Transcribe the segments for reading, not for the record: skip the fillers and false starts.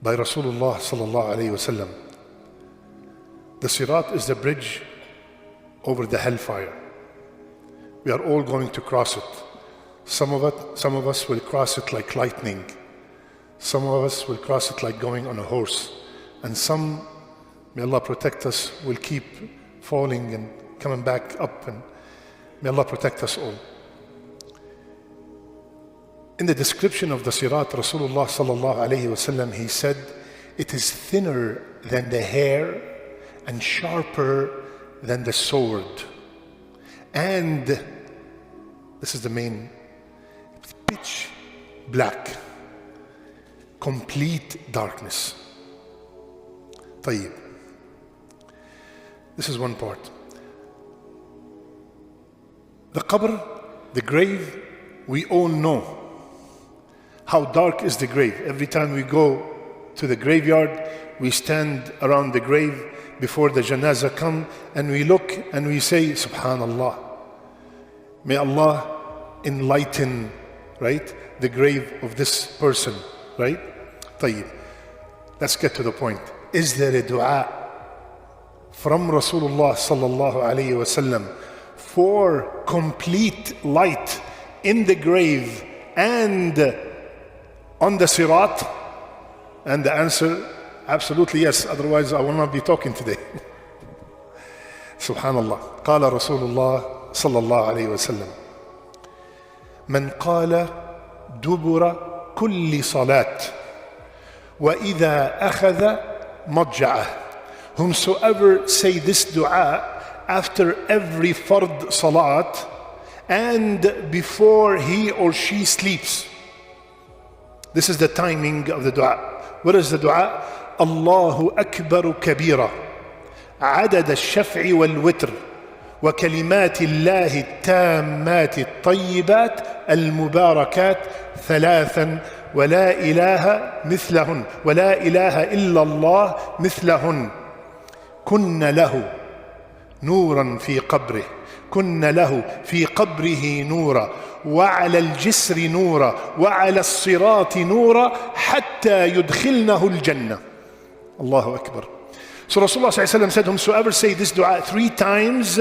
by Rasulullah sallallahu alayhi wasallam. The Sirat is the bridge over the hellfire. We are all going to cross it. Some of us will cross it like lightning. Some of us will cross it like going on a horse. And some, may Allah protect us, will keep falling and coming back up, and may Allah protect us all. In the description of the Sirat, Rasulullah sallallahu alayhi wasallam, he said, it is thinner than the hair and sharper than the sword. And this is the main, pitch black, complete darkness. طيب. This is one part. The qabr, the grave, we all know how dark is the grave. Every time we go to the graveyard, we stand around the grave before the janazah come, and we look and we say, Subhanallah. May Allah enlighten, right, the grave of this person, right? طيب. Let's get to the point. Is there a dua from Rasulullah sallallahu alayhi wasallam for complete light in the grave and on the Sirat? And the answer, absolutely yes. Otherwise, I will not be talking today. Subhanallah. قال رسول الله صلى الله عليه وسلم من قال دبر كل صلاة وإذا أخذ مضجعه. Whomsoever say this dua after every fard salat and before he or she sleeps. This is the timing of the dua. What is the dua? Allahu Akbar kabira عدد الشفع والوتر وكلمات الله التامات الطيبات المباركات ثلاثا ولا إله مثلهن ولا إله إلا الله مثلهن كن له نورا في قبره كن له في قبره نورا وعلى الجسر نورا وعلى الصراط نورا حتى يدخلنه الجنة. الله أكبر. So Rasulullah said, whomsoever say this dua 3 times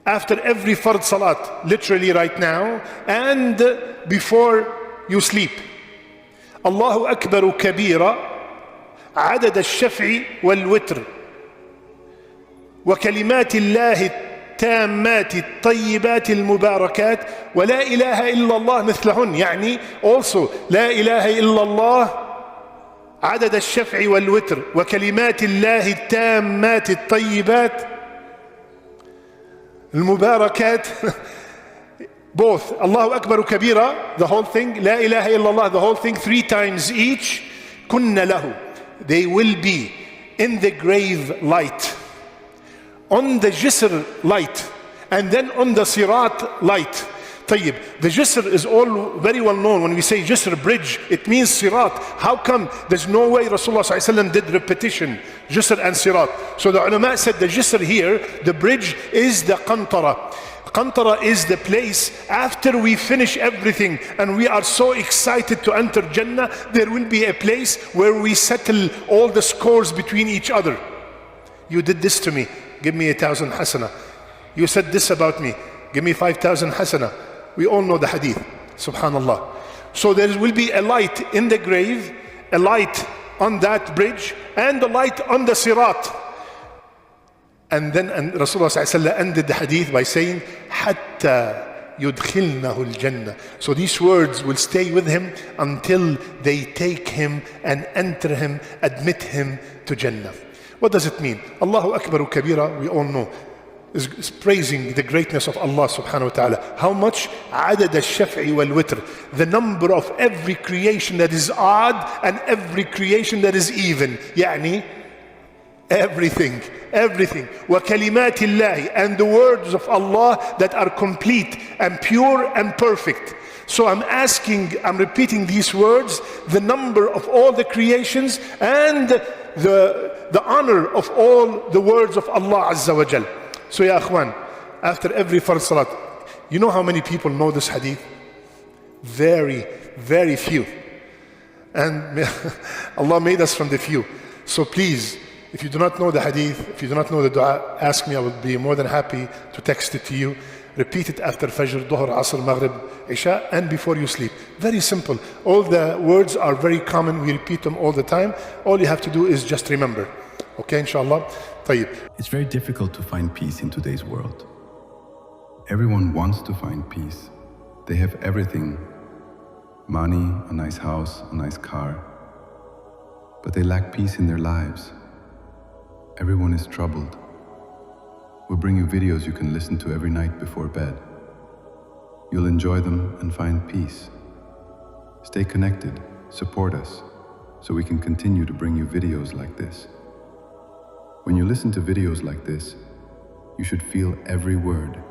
after every fard salat, literally right now, and before you sleep. Allahu Akbar kabira عدد الشفع والوتر وكلمات الله التامات الطيبات المباركات ولا إله إلا الله مثلهن. يعني also لا إله إلا الله عدد الشفع والوتر وكلمات الله التامات الطيبات المباركات. Both Allahu Akbar kabira, the whole thing, La ilaha illallah, the whole thing, 3 times each. Kunna lahu, they will be in the grave light, on the jisr light, and then on the sirat light. طيب, the jisr is all very well known. When we say jisr, bridge, it means sirat. How come? There's no way Rasulullah ﷺ did repetition, jisr and sirat. So the ulama said the jisr here, the bridge, is the qantara. Qantara is the place after we finish everything and we are so excited to enter Jannah, there will be a place where we settle all the scores between each other. You did this to me, give me 1,000 hasana. You said this about me, give me 5,000 hasana. We all know the hadith, subhanallah. So there will be a light in the grave, a light on that bridge, and a light on the sirat. And then Rasulullah ﷺ ended the hadith by saying, حَتَّى يُدْخِلْنَهُ الْجَنَّةِ. So these words will stay with him until they take him and enter him, admit him to Jannah. What does it mean? Allahu Akbar kabira, we all know, is praising the greatness of Allah subhanahu wa ta'ala. How much? عدد الشفع والوتر. The number of every creation that is odd and every creation that is even. يعني everything. وَكَلِمَاتِ اللَّهِ, and the words of Allah that are complete and pure and perfect. So I'm repeating these words, the number of all the creations and the honor of all the words of Allah Azza wa Jal. So ya akhwan, after every fard salat, you know how many people know this hadith? Very, very few. And Allah made us from the few. So please, if you do not know the hadith, if you do not know the dua, ask me. I will be more than happy to text it to you. Repeat it after Fajr, Dhuhr, Asr, Maghrib, Isha, and before you sleep. Very simple. All the words are very common. We repeat them all the time. All you have to do is just remember. Okay, inshallah. Tayyib. It's very difficult to find peace in today's world. Everyone wants to find peace. They have everything. Money, a nice house, a nice car. But they lack peace in their lives. Everyone is troubled. We'll bring you videos you can listen to every night before bed. You'll enjoy them and find peace. Stay connected, support us, so we can continue to bring you videos like this. When you listen to videos like this, you should feel every word.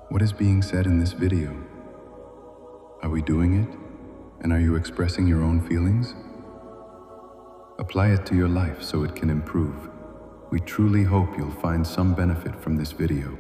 What is being said in this video? Are we doing it? And are you expressing your own feelings? Apply it to your life so it can improve. We truly hope you'll find some benefit from this video.